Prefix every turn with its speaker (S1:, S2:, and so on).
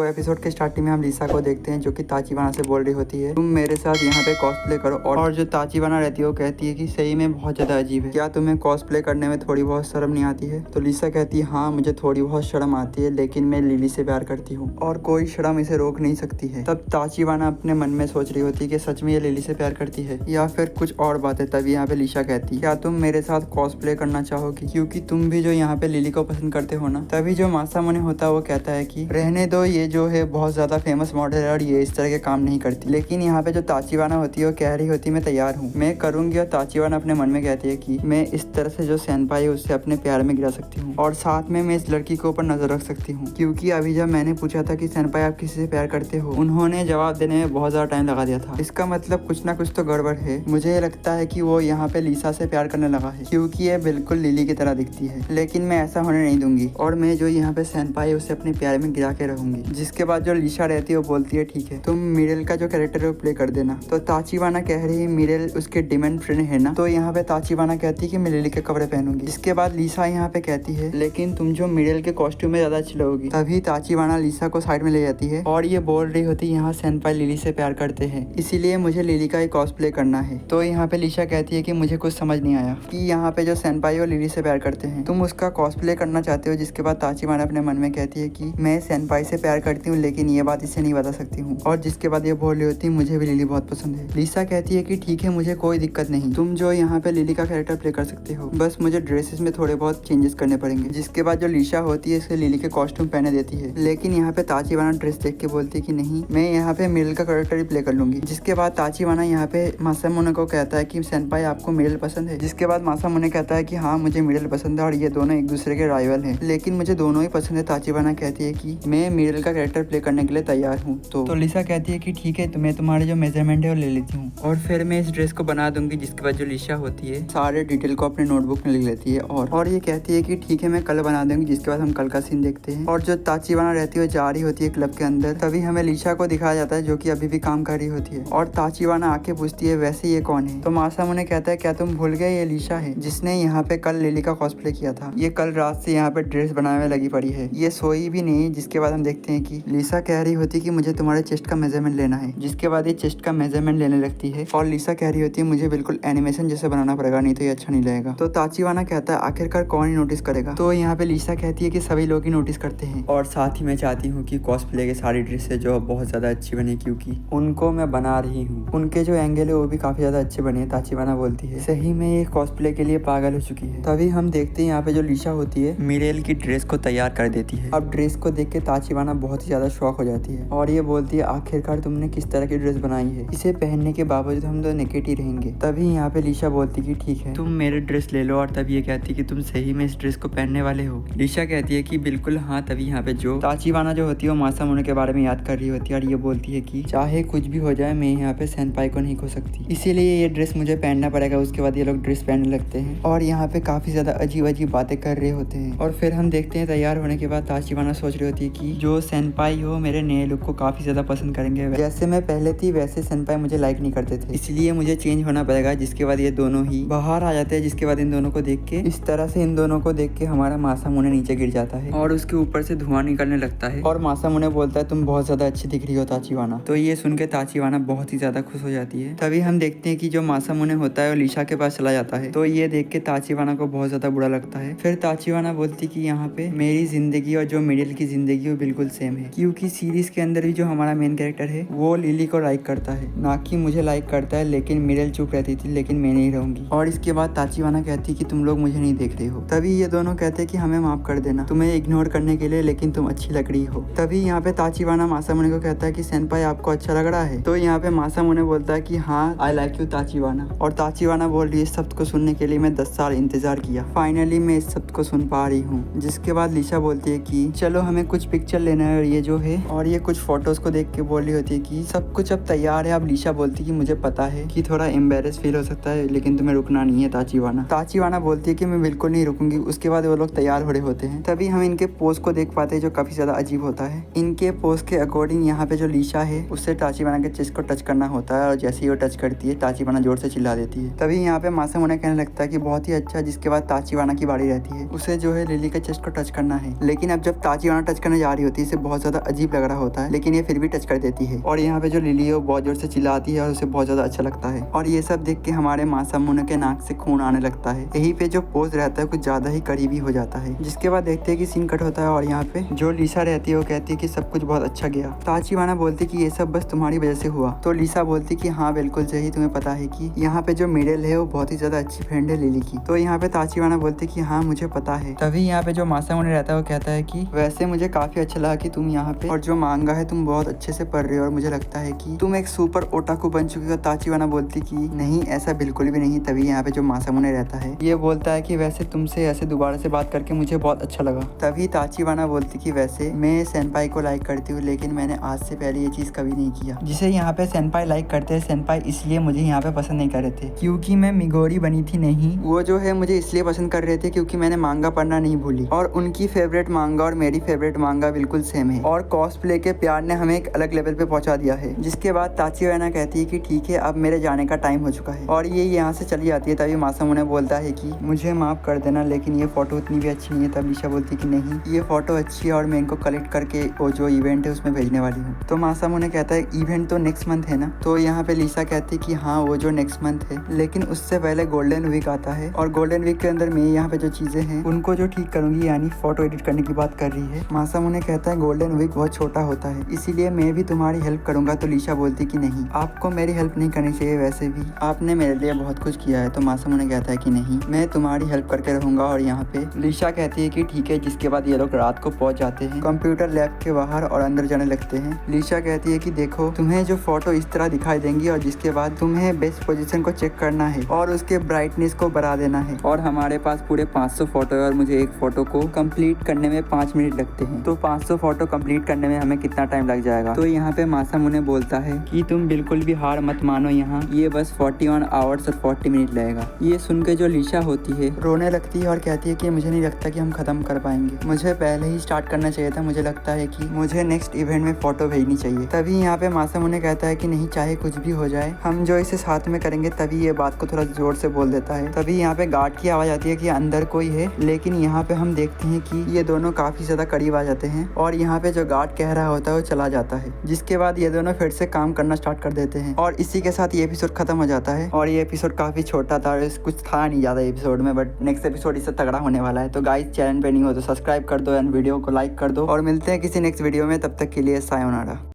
S1: तो एपिसोड के स्टार्टिंग में हम लिसा को देखते हैं जो कि ताचिवाना से बोल रही होती है, तुम मेरे साथ यहाँ पे कॉस्प्ले करो। और जो ताचिवाना रहती है वो कहती है कि सही में बहुत ज्यादा अजीब है, क्या तुम्हें कॉस्प्ले करने में थोड़ी बहुत शर्म नहीं आती है? तो लिसा कहती है हाँ मुझे थोड़ी बहुत शर्म आती है, लेकिन मैं लिली से प्यार करती हूँ और कोई शर्म इसे रोक नहीं सकती है। तब ताचिवाना अपने मन में सोच रही होती है कि सच में ये लिली से प्यार करती है या फिर कुछ और बात है। तभी यहाँ पे लिसा कहती है क्या तुम मेरे साथ कॉस्प्ले करना चाहोगी, क्योंकि तुम भी जो यहाँ पे लिली को पसंद करते हो ना। तभी जो मासामुने होता है वो कहता है कि रहने दो, ये जो है बहुत ज्यादा फेमस मॉडल है और ये इस तरह के काम नहीं करती। लेकिन यहाँ पे जो ताचिवाना होती है वो कह रही होती है मैं तैयार हूँ, मैं करूंगी। और ताचिवाना अपने मन में कहती है कि मैं इस तरह से जो सेनपाई है उससे अपने प्यार में गिरा सकती हूँ और साथ में मैं इस लड़की के ऊपर नजर रख सकती हूँ, क्योंकि अभी जब मैंने पूछा था कि सेनपाई आप किसी से प्यार करते हो, उन्होंने जवाब देने में बहुत ज्यादा टाइम लगा दिया था। इसका मतलब कुछ ना कुछ तो गड़बड़ है। मुझे लगता है कि वो यहाँ पे लिसा से प्यार करने लगा है, क्योंकि ये बिल्कुल लिली की तरह दिखती है। लेकिन मैं ऐसा होने नहीं दूंगी और मैं जो यहाँ पे सेनपाई है उसे अपने प्यार में गिरा के रहूंगी। जिसके बाद जो लिसा रहती है वो बोलती है ठीक है तुम मिरेल का जो कैरेक्टर है वो प्ले कर देना। तो ताचिवाना कह रही है मिरेल उसके डिमेंड फ्रेंड है ना। तो यहाँ पे ताचिवाना कहती है कि मैं लिली के कपड़े पहनूंगी। इसके बाद लिसा यहाँ पे कहती है लेकिन तुम जो मिरेल के कॉस्ट्यूम में ज्यादा अच्छी लगोगी। तभी ताचिवाना लिसा को साइड में ले जाती है और ये बोल रही होती है यहाँ सेनपाई लिली से प्यार करते हैं, इसीलिए मुझे लिली का ही कॉस्प्ले करना है। तो यहाँ पे लिसा कहती है कि मुझे कुछ समझ नहीं आया कि यहाँ पे जो सेनपाई और लिली से प्यार करते हैं तुम उसका कॉस्प्ले करना चाहते हो। जिसके बाद ताचिवाना अपने मन में कहती है कि मैं सेनपाई से प्यार करती हूँ लेकिन ये बात इसे नहीं बता सकती हूँ। और जिसके बाद ये बोल रही होती है मुझे भी लिली बहुत पसंद है। लिसा कहती है कि ठीक है मुझे कोई दिक्कत नहीं, तुम जो यहाँ पे लिली का कैरेक्टर प्ले कर सकते हो, बस मुझे ड्रेसेस में थोड़े बहुत चेंजेस करने पड़ेंगे। जिसके बाद जो लिसा होती है इसे लिली के कॉस्ट्यूम पहने देती है। लेकिन यहाँ पे ताचिवाना ड्रेस देख के बोलती है कि नहीं मैं यहाँ पे मिरेल का कैरेक्टर ही प्ले कर लूंगी। जिसके बाद ताचिवाना यहाँ पे मासामुने को कहता है कि सेनपाई आपको मिरेल पसंद है। जिसके बाद मासामुने कहता है कि हाँ मुझे मिरेल पसंद है और ये दोनों एक दूसरे के राइवल हैं, लेकिन मुझे दोनों ही पसंद है। ताचिवाना कहती है कि मैं मिरेल का कैरेक्टर प्ले करने के लिए तैयार हूँ। तो लिसा कहती है कि ठीक है तो मैं तुम्हारे जो मेजरमेंट है वो ले लेती हूँ और फिर मैं इस ड्रेस को बना दूंगी। जिसके बाद जो लिसा होती है सारे डिटेल को अपने नोटबुक में लिख लेती है और ये कहती है कि ठीक है मैं कल बना दूंगी। जिसके बाद हम कल का सीन देखते हैं और जो ताचिवाना रहती है वो जा रही होती है क्लब के अंदर। तभी हमें लिसा को दिखाया जाता है जो कि अभी भी काम कर रही होती है और ताचिवाना आके पूछती है वैसे ये कौन है। तो मासामुने कहता है क्या तुम भूल गए ये लिसा है जिसने यहाँ पे कल लिली का कॉस्प्ले किया था। ये कल रात से यहाँ पे ड्रेस बनाने में लगी पड़ी है, ये सोई भी नहीं। जिसके बाद हम देखते हैं कि लिसा कह रही होती है कि मुझे तुम्हारे चेस्ट का मेजरमेंट लेना है। जिसके बाद ये चेस्ट का मेजरमेंट लेने लगती है और लिसा कह रही होती है मुझे बिल्कुल एनिमेशन जैसे बनाना पड़ेगा, नहीं तो ये अच्छा नहीं लगेगा। तो ताचिवाना कहता है आखिरकार कौन ही नोटिस करेगा। तो यहाँ पे लिसा कहती है कि सभी लोग ही नोटिस करते हैं और साथ ही मैं चाहती हूँ कि कॉस्प्ले के सारी ड्रेसेस जो बहुत ज्यादा अच्छी बने, क्योंकि उनको मैं बना रही हूँ। उनके जो एंगल है वो भी काफी ज्यादा अच्छे बने। ताचिवाना बोलती है सही में ये कॉस्प्ले के लिए पागल हो चुकी है। तभी हम देखते हैं यहाँ पे जो लिसा होती है मिरेल की ड्रेस को तैयार कर देती है। अब ड्रेस को देख के ताचिवाना बहुत ही ज्यादा शॉक हो जाती है और ये बोलती है आखिरकार तुमने किस तरह की ड्रेस बनाई है, इसे पहनने के बावजूद हम तो नेकेट ही रहेंगे। तभी यहाँ पे लिसा बोलती कि ठीक है तुम मेरे ड्रेस ले लो। और तभी ये कहती कि तुम सही में इस ड्रेस को पहनने वाले हो। लिसा कहती है कि बिल्कुल हाँ। तभी यहाँ पे जो ताचिवाना जो होती है वो मासामुने के बारे में याद कर रही होती है और ये बोलती है कि चाहे कुछ भी हो जाए मैं यहाँ पे सेनपाई को नहीं खो सकती, इसीलिए ये ड्रेस मुझे पहनना पड़ेगा। उसके बाद ये लोग ड्रेस पहनने लगते हैं और यहाँ पे काफी ज्यादा अजीब अजीब बातें कर रहे होते हैं। और फिर हम देखते हैं तैयार होने के बाद ताचिवाना सोच रही होती है कि जो सेनपाई हो मेरे नए लुक को काफी ज्यादा पसंद करेंगे। जैसे मैं पहले थी वैसे सेनपाई मुझे लाइक नहीं करते थे, इसलिए मुझे चेंज होना पड़ेगा। जिसके बाद ये दोनों ही बाहर आ जाते हैं। जिसके बाद इन दोनों को देख के इस तरह से इन दोनों को देख के हमारा मासामुने नीचे गिर जाता है और उसके ऊपर से धुआं निकलने लगता है और मासामुने बोलता है तुम बहुत ज्यादा अच्छी दिख रही हो ताचिवाना। तो ये सुन के ताचिवाना बहुत ही ज्यादा खुश हो जाती है। तभी हम देखते हैं कि जो मासामुने होता है वो लिसा के पास चला जाता है। तो ये देख के ताचिवाना को बहुत ज्यादा बुरा लगता है। फिर ताचिवाना बोलती कि यहाँ पे मेरी जिंदगी और जो मिरेल की जिंदगी वो बिल्कुल सेम है, क्योंकि सीरीज के अंदर भी जो हमारा मेन कैरेक्टर है वो लिली को लाइक करता है, ना कि मुझे लाइक करता है। लेकिन मिरेल चुप रहती थी लेकिन मैं नहीं रहूंगी। और इसके बाद ताचिवाना कहती कि तुम लोग मुझे नहीं देख रहे हो। तभी ये दोनों कहते कि हमें माफ कर देना तुम्हें इग्नोर करने के लिए, लेकिन तुम अच्छी लग रही हो। तभी यहाँ पे ताचिवाना मासामुने को कहता है कि सेनपाई आपको अच्छा लग रहा है। तो यहाँ पे मासामुने बोलता है कि हाँ आई लाइक यू ताचिवाना। और ताचिवाना बोल रही है इस शब्द को सुनने के लिए मैं 10 साल इंतजार किया, फाइनली मैं इस शब्द को सुन पा रही हूँ। जिसके बाद लिसा बोलती है कि चलो हमें कुछ पिक्चर लेना है ये जो है, और ये कुछ फोटोज को देख के बोल रही होती है कि सब कुछ अब तैयार है। अब लिसा बोलती है कि मुझे पता है कि थोड़ा एम्बेरस फील हो सकता है लेकिन तुम्हें रुकना नहीं है ताचिवाना। ताचिवाना बोलती है कि मैं बिल्कुल नहीं रुकूंगी। उसके बाद वो लोग तैयार हो रहे होते हैं। तभी हम इनके पोज को देख पाते हैं जो काफी ज्यादा अजीब होता है। इनके पोज के अकॉर्डिंग यहाँ पे जो लिसा है उससे ताचिवाना के चेस्ट को टच करना होता है और जैसे ही वो टच करती है ताचिवाना जोर से चिल्ला देती है। तभी यहाँ पे मासामुने कहने लगता है कि बहुत ही अच्छा। जिसके बाद ताचिवाना की बारी रहती है, उसे जो है लिली के चेस्ट को टच करना है। लेकिन अब जब ताचिवाना टच करने जा रही होती है इसे बहुत ज्यादा अजीब लग रहा होता है, लेकिन ये फिर भी टच कर देती है। और यहाँ पे जो लिली है वो बहुत जोर से चिल्लाती है और उसे बहुत ज्यादा अच्छा लगता है। और ये सब देख के हमारे मासामुने के नाक से खून आने लगता है। यहीं पे जो पोज रहता है कुछ ज्यादा ही करीबी हो जाता है। जिसके बाद देखते हैं कि सीन कट होता है और यहाँ पे जो लिसा रहती है वो कहती है कि सब कुछ बहुत अच्छा गया। ताचिबाना बोलती कि ये सब बस तुम्हारी वजह से हुआ। तो लिसा बोलती कि हाँ बिल्कुल सही, तुम्हें पता है कि यहाँ पे जो मिडेल है वो बहुत ही ज्यादा अच्छी फ्रेंड है लिली की। तो यहाँ पे ताचिबाना बोलती कि हाँ मुझे पता है। तभी यहाँ पे जो मासामुने रहता है वो कहता है कि वैसे मुझे काफी अच्छा लगा कि तुम यहाँ पे और जो मांगा है तुम बहुत अच्छे से पढ़ रहे हो और मुझे लगता है कि तुम एक सुपर ओटाकू बन चुकी हो। ताचिबाना बोलती कि नहीं ऐसा बिल्कुल भी नहीं। तभी यहाँ पे जो मासामुने रहता है ये बोलता है कि वैसे तुमसे ऐसे दोबारा से बात करके मुझे बहुत अच्छा लगा। तभी ताचिबाना बोलती कि वैसे मैं सेनपाई को लाइक करती हूँ, लेकिन मैंने आज से पहले ये चीज कभी नहीं किया। जिसे यहाँ पे सेनपाई लाइक करते हैं। सेनपाई इसलिए मुझे यहाँ पे पसंद नहीं कर रहे थे क्योंकि मैं मिगोरी बनी थी, नहीं वो जो है मुझे इसलिए पसंद कर रहे थे क्योंकि मैंने मांगा पढ़ना नहीं भूली और उनकी फेवरेट मांगा और मेरी फेवरेट मांगा बिल्कुल सेम है और कॉस्प्ले के प्यार ने हमें एक अलग लेवल पे पहुंचा दिया है। जिसके बाद ताचिबाना कहती है कि ठीक है अब मेरे जाने का टाइम हो चुका है और ये यहाँ से चली जाती है। तभी मासामुने बोलता है कि मुझे माफ कर देना लेकिन ये फोटो उतनी भी अच्छी नहीं है। तब लिसा बोलती कि नहीं ये फोटो अच्छी है और मैं इनको कलेक्ट करके वो जो इवेंट है उसमें भेजने वाली हूँ। तो मासामुने कहता है इवेंट तो नेक्स्ट मंथ है ना। तो यहाँ पे लिसा कहती है कि हाँ वो जो नेक्स्ट मंथ है, लेकिन उससे पहले गोल्डन वीक आता है और गोल्डन वीक के अंदर मैं यहाँ पे जो चीजें हैं उनको जो ठीक करूंगी, यानी फोटो एडिट करने की बात कर रही है। मासामुने कहता है गोल्डन वीक बहुत छोटा होता है इसीलिए मैं भी तुम्हारी हेल्प करूंगा। तो लिसा बोलती कि नहीं आपको मेरी हेल्प नहीं करनी चाहिए, वैसे भी आपने मेरे लिए बहुत कुछ किया है। तो मासामुने कहता है कि नहीं मैं तुम्हारी हेल्प करके रहूंगा। और यहाँ पे लिसा कहती है कि ठीक है। जिसके बाद ये लोग रात को पहुंच जाते हैं कंप्यूटर लैब के बाहर और अंदर जाने लगते हैं। लिसा कहती है कि देखो तुम्हें जो फोटो इस तरह दिखाई देंगी और जिसके बाद तुम्हें बेस्ट पोजीशन को चेक करना है और उसके ब्राइटनेस को बढ़ा देना है। और हमारे पास पूरे 500 फोटो है और मुझे एक फोटो को कंप्लीट करने में 5 मिनट लगते हैं। तो 500 फोटो कंप्लीट करने में हमें कितना टाइम लग जाएगा। तो यहाँ पे मासामुने बोलता है कि तुम बिल्कुल भी हार मत मानो, यहाँ ये बस 41 आवर्स और 40 मिनट लगेगा। ये सुन के जो लिसा होती है रोने लगती है और कहती है कि मुझे नहीं लगता कि हम खत्म कर पाएंगे, मुझे पहले ही स्टार्ट करना चाहिए था। मुझे लगता है कि मुझे नेक्स्ट इवेंट में फोटो भेजनी चाहिए। तभी यहाँ पे मासामुने कहता है कि नहीं चाहे कुछ भी हो जाए हम जो इसे साथ में करेंगे। तभी ये बात को थोड़ा जोर से बोल देता है। तभी यहाँ पे गार्ड की आवाज आती है कि अंदर कोई है, लेकिन यहाँ पे हम देखते हैं कि ये दोनों काफी ज्यादा करीब आ जाते हैं और यहाँ पे जो गार्ड कह रहा होता है वो चला जाता है। जिसके बाद ये दोनों फिर से काम करना स्टार्ट कर देते हैं और इसी के साथ ये एपिसोड खत्म हो जाता है। और ये एपिसोड काफी छोटा था, कुछ था नहीं ज्यादा एपिसोड में, बट नेक्स्ट एपिसोड इससे तगड़ा होने वाला है। तो गाइस चैनल पे नहीं हो तो सब्सक्राइब कर दो एंड वीडियो को लाइक कर दो और मिलते हैं किसी नेक्स्ट वीडियो में। तब तक के लिए सायोनारा।